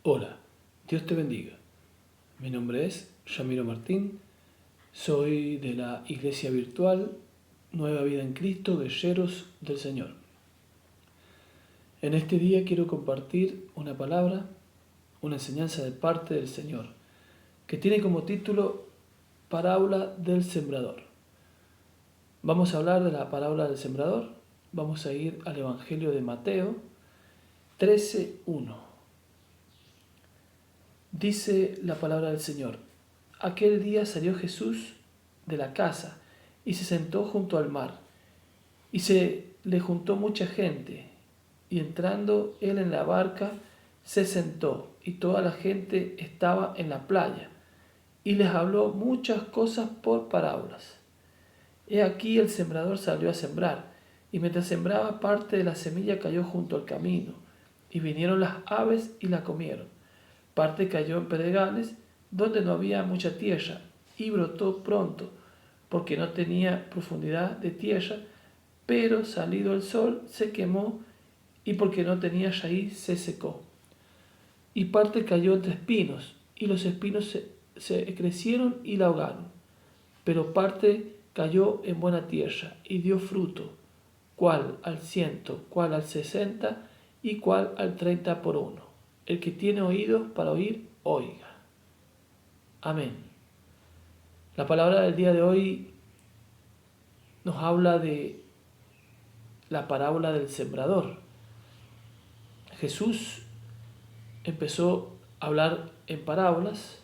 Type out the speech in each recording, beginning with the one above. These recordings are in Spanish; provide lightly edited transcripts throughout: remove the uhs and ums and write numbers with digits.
Hola, Dios te bendiga. Mi nombre es Yamiro Martín, soy de la Iglesia Virtual Nueva Vida en Cristo, Guerreros del Señor. En este día quiero compartir una palabra, una enseñanza de parte del Señor, que tiene como título Parábola del Sembrador. Vamos a hablar de la parábola del Sembrador. Vamos a ir al Evangelio de Mateo 13:1. Dice la palabra del Señor: Aquel día salió Jesús de la casa y se sentó junto al mar, y se le juntó mucha gente, y entrando él en la barca, se sentó, y toda la gente estaba en la playa, y les habló muchas cosas por parábolas. He aquí el sembrador salió a sembrar, y mientras sembraba, parte de la semilla cayó junto al camino, y vinieron las aves y la comieron. Parte cayó en pedregales, donde no había mucha tierra, y brotó pronto, porque no tenía profundidad de tierra, pero salido el sol se quemó, y porque no tenía raíz se secó. Y parte cayó entre espinos, y los espinos se crecieron y la ahogaron. Pero parte cayó en buena tierra, y dio fruto, cuál al 100, cuál al 60, y cuál al 30 por uno. El que tiene oídos para oír, oiga. Amén. La palabra del día de hoy nos habla de la parábola del sembrador. Jesús empezó a hablar en parábolas.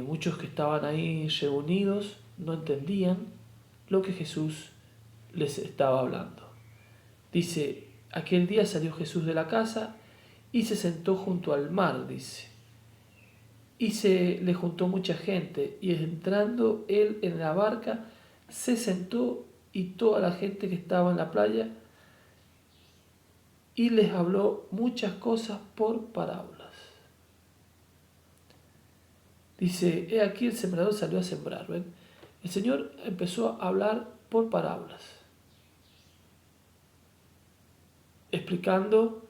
Muchos que estaban ahí reunidos no entendían lo que Jesús les estaba hablando. Dice: aquel día salió Jesús de la casa y se sentó junto al mar, dice. Y se le juntó mucha gente, y entrando él en la barca, se sentó, y toda la gente que estaba en la playa, y les habló muchas cosas por parábolas. Dice: he aquí el sembrador salió a sembrar. ¿Ven? El Señor empezó a hablar por parábolas, explicando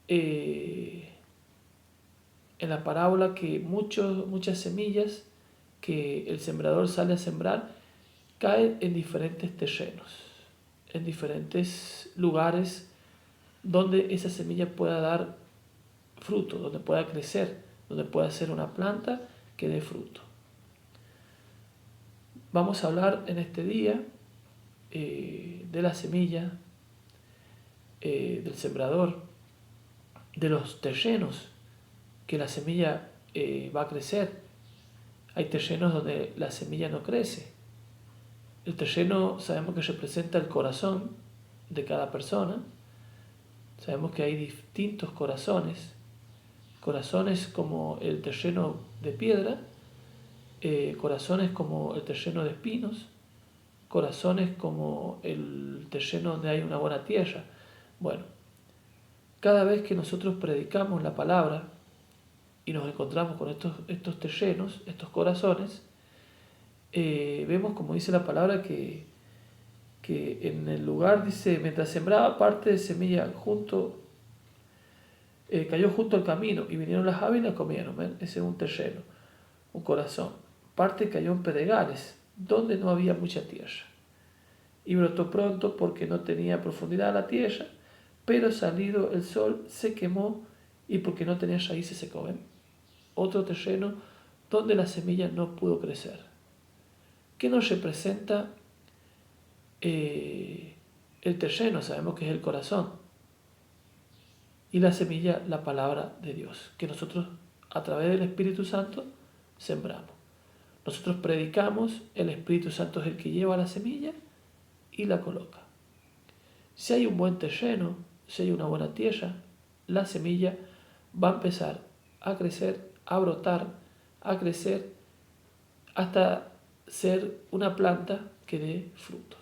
en la parábola que muchas semillas que el sembrador sale a sembrar caen en diferentes terrenos, en diferentes lugares donde esa semilla pueda dar fruto, donde pueda crecer, donde pueda ser una planta que dé fruto. Vamos a hablar en este día de la semilla, del sembrador, de los terrenos que la semilla va a crecer. Hay terrenos donde la semilla no crece. El terreno sabemos que representa el corazón de cada persona. Sabemos que hay distintos corazones como el terreno de piedra, corazones como el terreno de espinos, corazones como el terreno donde hay una buena tierra. Bueno, cada vez que nosotros predicamos la palabra y nos encontramos con estos terrenos, estos corazones, vemos, como dice la palabra, que en el lugar, dice, mientras sembraba, parte de semilla cayó junto al camino, y vinieron las aves y la comieron. ¿Ven? Ese es un terreno, un corazón. Parte cayó en pedregales, donde no había mucha tierra, y brotó pronto, porque no tenía profundidad la tierra, pero salido el sol se quemó, y porque no tenía raíz se secó. ¿Ven? Otro terreno donde la semilla no pudo crecer. ¿Qué nos representa el terreno? Sabemos que es el corazón, y la semilla, la palabra de Dios, que nosotros a través del Espíritu Santo sembramos. Nosotros predicamos, el Espíritu Santo es el que lleva la semilla y la coloca. Si hay un buen terreno, si hay una buena tierra, la semilla va a empezar a crecer, a brotar, a crecer, hasta ser una planta que dé frutos.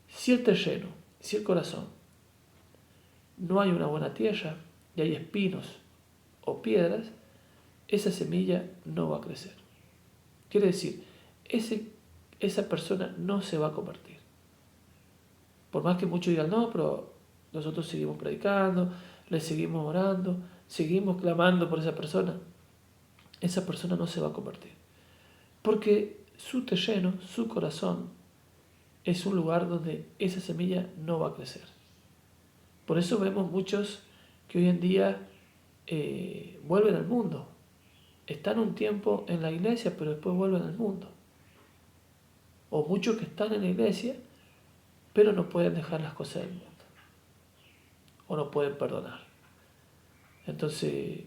Si el terreno, si el corazón, no hay una buena tierra y hay espinos o piedras, esa semilla no va a crecer. Quiere decir, esa persona no se va a convertir. Por más que muchos digan: no, pero nosotros seguimos predicando, le seguimos orando, seguimos clamando por esa persona no se va a convertir. Porque su terreno, su corazón, es un lugar donde esa semilla no va a crecer. Por eso vemos muchos que hoy en día vuelven al mundo. Están un tiempo en la iglesia, pero después vuelven al mundo. O muchos que están en la iglesia, pero no pueden dejar las cosas del mundo. O no pueden perdonar. Entonces,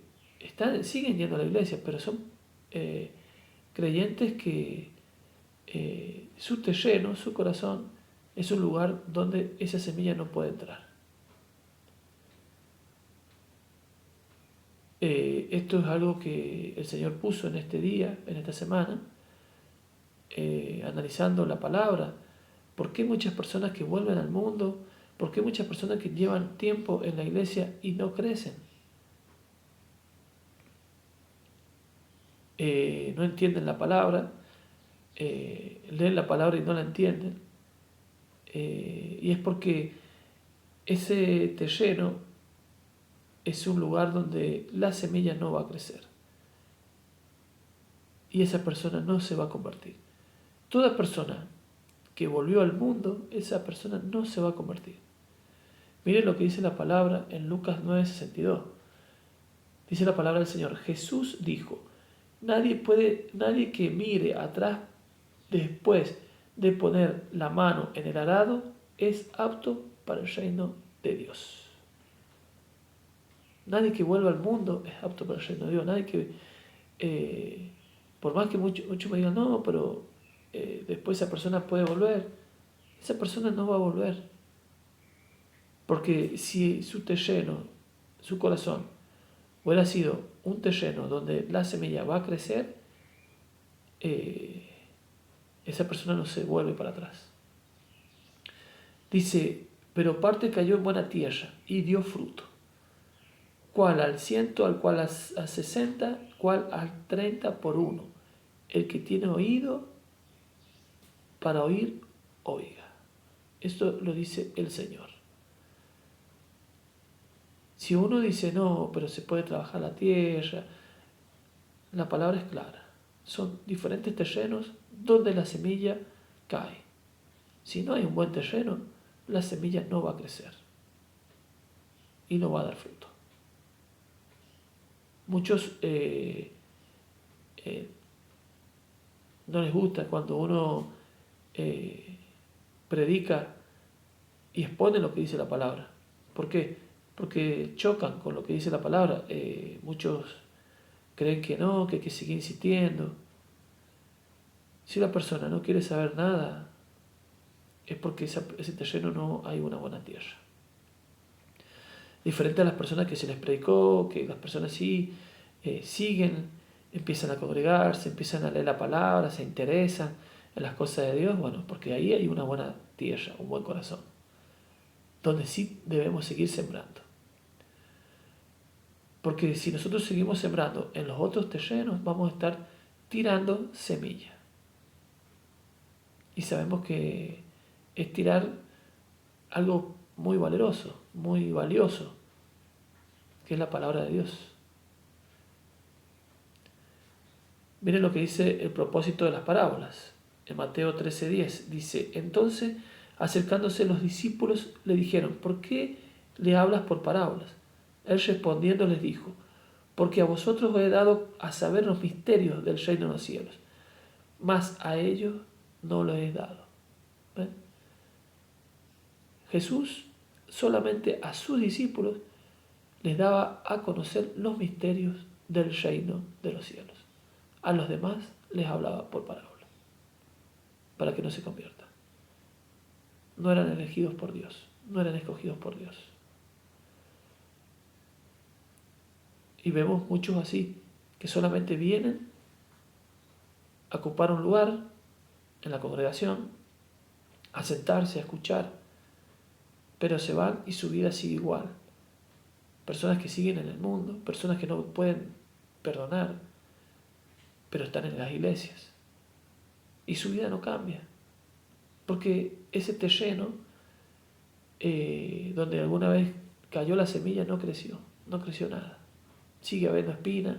siguen yendo a la iglesia, pero son creyentes que su terreno, su corazón, es un lugar donde esa semilla no puede entrar. Esto es algo que el Señor puso en este día, en esta semana, analizando la palabra. ¿Por qué muchas personas que vuelven al mundo? ¿Por qué muchas personas que llevan tiempo en la iglesia y no crecen? No entienden la palabra, leen la palabra y no la entienden. Y es porque ese terreno es un lugar donde la semilla no va a crecer. Y esa persona no se va a convertir. Toda persona que volvió al mundo, esa persona no se va a convertir. Miren lo que dice la palabra en Lucas 9:62. Dice la palabra del Señor: Jesús dijo, nadie que mire atrás después de poner la mano en el arado es apto para el reino de Dios. Nadie que vuelva al mundo es apto para el reino de Dios. Nadie que, por más que muchos me digan, no, pero después esa persona puede volver, esa persona no va a volver. Porque si su terreno, su corazón, hubiera sido un terreno donde la semilla va a crecer, esa persona no se vuelve para atrás. Dice, pero parte cayó en buena tierra y dio fruto. Cuál al 100, al cual a 60, cuál al 30 por uno. El que tiene oído para oír, oiga. Esto lo dice el Señor. Si uno dice, no, pero se puede trabajar la tierra, la palabra es clara. Son diferentes terrenos donde la semilla cae. Si no hay un buen terreno, la semilla no va a crecer y no va a dar fruto. Muchos no les gusta cuando uno predica y expone lo que dice la palabra. ¿Por qué? Porque chocan con lo que dice la palabra. Muchos creen que no, que hay que seguir insistiendo. Si la persona no quiere saber nada, es porque ese terreno no hay una buena tierra. Diferente a las personas que se les predicó, que las personas sí siguen, empiezan a congregarse, empiezan a leer la palabra, se interesan en las cosas de Dios, bueno, porque ahí hay una buena tierra, un buen corazón, donde sí debemos seguir sembrando. Porque si nosotros seguimos sembrando en los otros terrenos, vamos a estar tirando semilla. Y sabemos que es tirar algo muy valeroso, muy valioso, que es la palabra de Dios. Miren lo que dice el propósito de las parábolas. En Mateo 13:10 dice, entonces acercándose los discípulos le dijeron, ¿por qué le hablas por parábolas? Él respondiendo les dijo, porque a vosotros os he dado a saber los misterios del reino de los cielos, mas a ellos no los he dado. ¿Ven? Jesús solamente a sus discípulos les daba a conocer los misterios del reino de los cielos. A los demás les hablaba por parábola, para que no se conviertan. No eran elegidos por Dios, no eran escogidos por Dios. Y vemos muchos así, que solamente vienen a ocupar un lugar en la congregación, a sentarse, a escuchar, pero se van y su vida sigue igual. Personas que siguen en el mundo, personas que no pueden perdonar, pero están en las iglesias. Y su vida no cambia, porque ese terreno donde alguna vez cayó la semilla, no creció nada. Sigue habiendo espinas,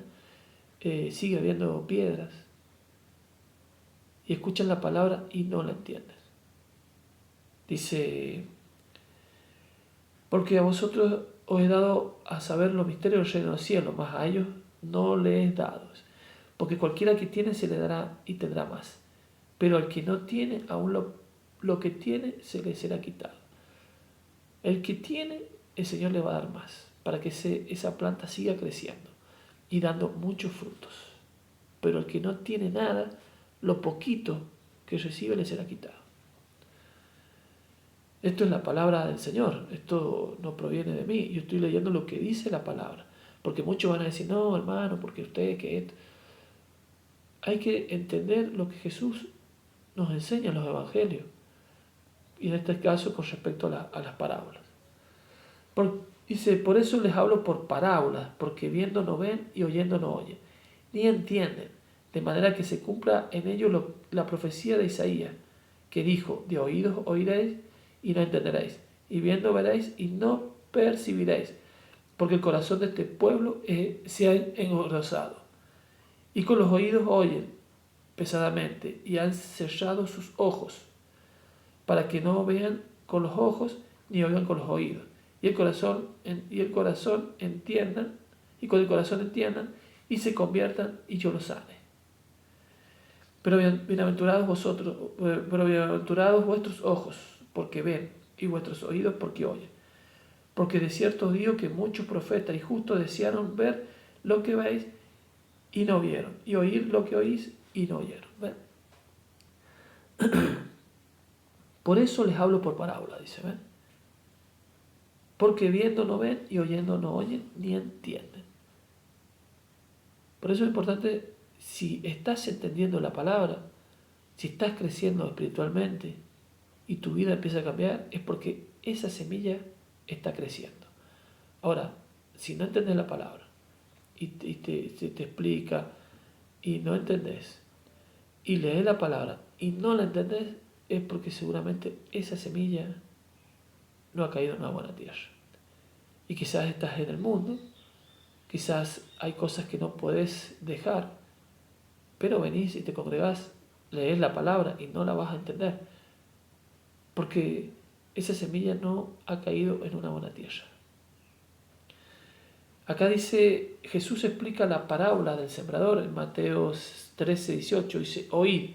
sigue habiendo piedras. Y escuchan la palabra y no la entienden. Dice, porque a vosotros os he dado a saber los misterios del reino de los cielos, mas a ellos no les he dado. Porque cualquiera que tiene se le dará y tendrá más. Pero al que no tiene, aún lo que tiene se le será quitado. El que tiene, el Señor le va a dar más, para que esa planta siga creciendo y dando muchos frutos. Pero el que no tiene nada, lo poquito que recibe le será quitado. Esto es la palabra del Señor, esto no proviene de mí, yo estoy leyendo lo que dice la palabra, porque muchos van a decir, no hermano, porque usted que esto. Hay que entender lo que Jesús nos enseña en los evangelios, y en este caso con respecto a las parábolas. Dice, por eso les hablo por parábolas, porque viendo no ven y oyendo no oyen, ni entienden, de manera que se cumpla en ellos la profecía de Isaías, que dijo, de oídos oiréis y no entenderéis, y viendo veréis y no percibiréis, porque el corazón de este pueblo se ha engrosado, y con los oídos oyen pesadamente, y han cerrado sus ojos, para que no vean con los ojos ni oigan con los oídos, y con el corazón entiendan y se conviertan y yo los sane. Pero bienaventurados vuestros ojos, porque ven, y vuestros oídos, porque oyen. Porque de cierto os digo que muchos profetas y justos desearon ver lo que veis y no vieron, y oír lo que oís y no oyeron. ¿Ven? Por eso les hablo por parábola, dice, ¿ven? Porque viendo no ven y oyendo no oyen ni entienden. Por eso es importante, si estás entendiendo la palabra, si estás creciendo espiritualmente y tu vida empieza a cambiar, es porque esa semilla está creciendo. Ahora, si no entiendes la palabra y te explica y no entendés, y lees la palabra y no la entendés, es porque seguramente esa semilla no ha caído en una buena tierra. Y quizás estás en el mundo, quizás hay cosas que no puedes dejar, pero venís y te congregás, lees la palabra y no la vas a entender, porque esa semilla no ha caído en una buena tierra. Acá dice, Jesús explica la parábola del sembrador en Mateo 13:18, dice, oíd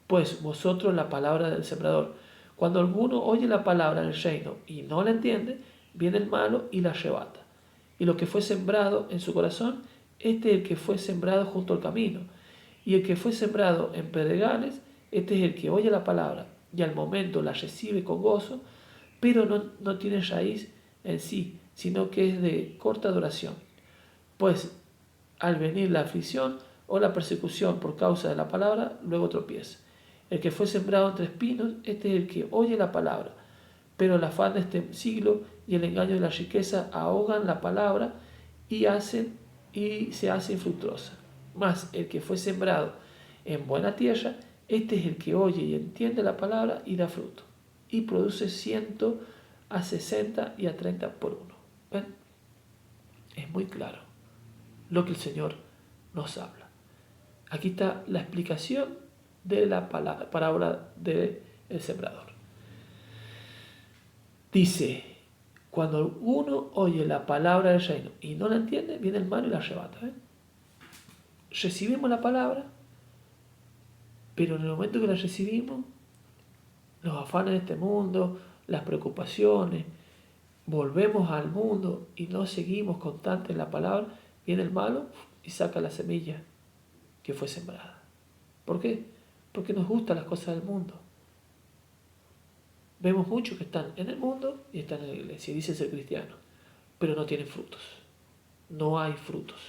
pues vosotros la palabra del sembrador. Cuando alguno oye la palabra del reino y no la entiende, viene el malo y la arrebata. Y lo que fue sembrado en su corazón, este es el que fue sembrado junto al camino. Y el que fue sembrado en pedregales, este es el que oye la palabra y al momento la recibe con gozo, pero no tiene raíz en sí, sino que es de corta duración. Pues al venir la aflicción o la persecución por causa de la palabra, luego tropieza. El que fue sembrado entre espinos, este es el que oye la palabra, pero el afán de este siglo y el engaño de la riqueza ahogan la palabra y se hace infructuosa. Mas el que fue sembrado en buena tierra, este es el que oye y entiende la palabra y da fruto, y produce 100, a 60 y a 30 por uno. ¿Ven? Es muy claro lo que el Señor nos habla. Aquí está la explicación de la parábola del sembrador. Dice, cuando uno oye la palabra del reino y no la entiende, viene el malo y la arrebata. Recibimos la palabra, pero en el momento que la recibimos, los afanes de este mundo, las preocupaciones, volvemos al mundo y no seguimos constantes en la palabra, viene el malo y saca la semilla que fue sembrada. ¿Por qué? Porque nos gustan las cosas del mundo. Vemos muchos que están en el mundo y están en la iglesia y dicen ser cristianos, pero no tienen frutos. No hay frutos.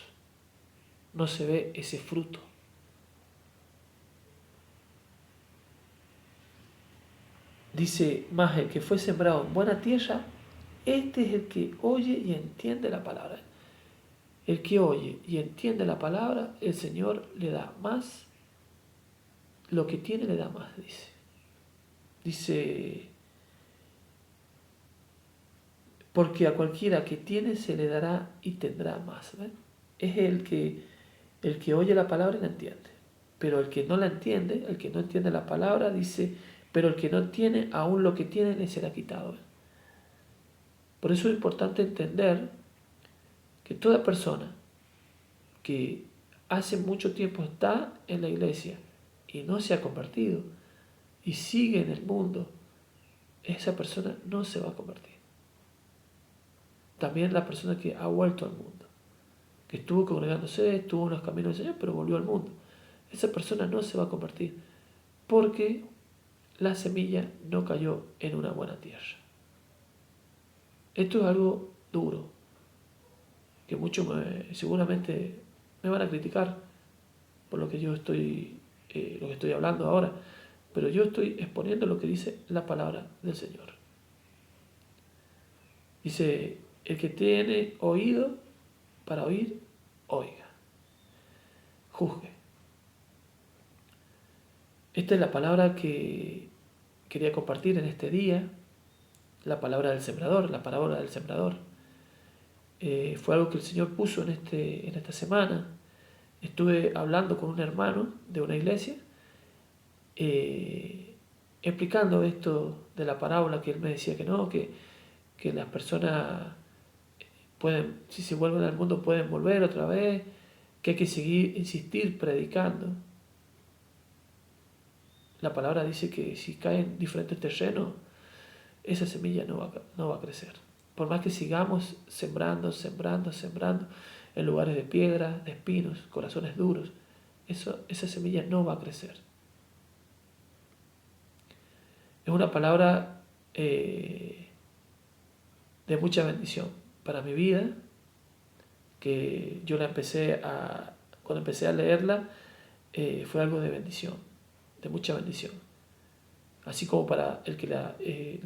No se ve ese fruto. Dice más, el que fue sembrado en buena tierra, este es el que oye y entiende la palabra. El que oye y entiende la palabra, el Señor le da más. Lo que tiene le da más, dice. Dice, porque a cualquiera que tiene se le dará y tendrá más. ¿Ven? Es el que oye la palabra y la entiende. Pero el que no la entiende, el que no entiende la palabra, dice, pero el que no tiene, aún lo que tiene le será quitado. ¿Ven? Por eso es importante entender que toda persona que hace mucho tiempo está en la iglesia y no se ha convertido y sigue en el mundo, esa persona no se va a convertir. También la persona que ha vuelto al mundo, que estuvo congregándose, estuvo en los caminos del Señor, pero volvió al mundo. Esa persona no se va a convertir porque la semilla no cayó en una buena tierra. Esto es algo duro, que muchos seguramente me van a criticar por lo que yo estoy hablando ahora, pero yo estoy exponiendo lo que dice la palabra del Señor. Dice, el que tiene oído para oír, oiga, juzgue. Esta es la palabra que quería compartir en este día, la palabra del sembrador, la parábola del sembrador. Fue algo que el Señor puso en esta semana. Estuve hablando con un hermano de una iglesia, explicando esto de la parábola, que él me decía que no, que las personas pueden, si se vuelven al mundo, pueden volver otra vez, que hay que insistir predicando. La palabra dice que si caen en diferentes terrenos, esa semilla no va a crecer. Por más que sigamos sembrando en lugares de piedra, de espinos, corazones duros, esa semilla no va a crecer. Es una palabra de mucha bendición para mi vida, que yo cuando empecé a leerla, fue algo de bendición, de mucha bendición, así como para el que la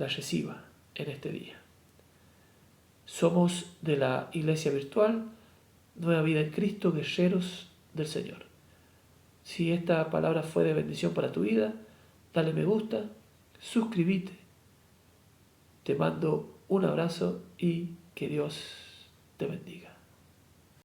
reciba en este día. Somos de la Iglesia Virtual, Nueva Vida en Cristo, guerreros del Señor. Si esta palabra fue de bendición para tu vida, dale me gusta, suscríbete. Te mando un abrazo y que Dios te bendiga.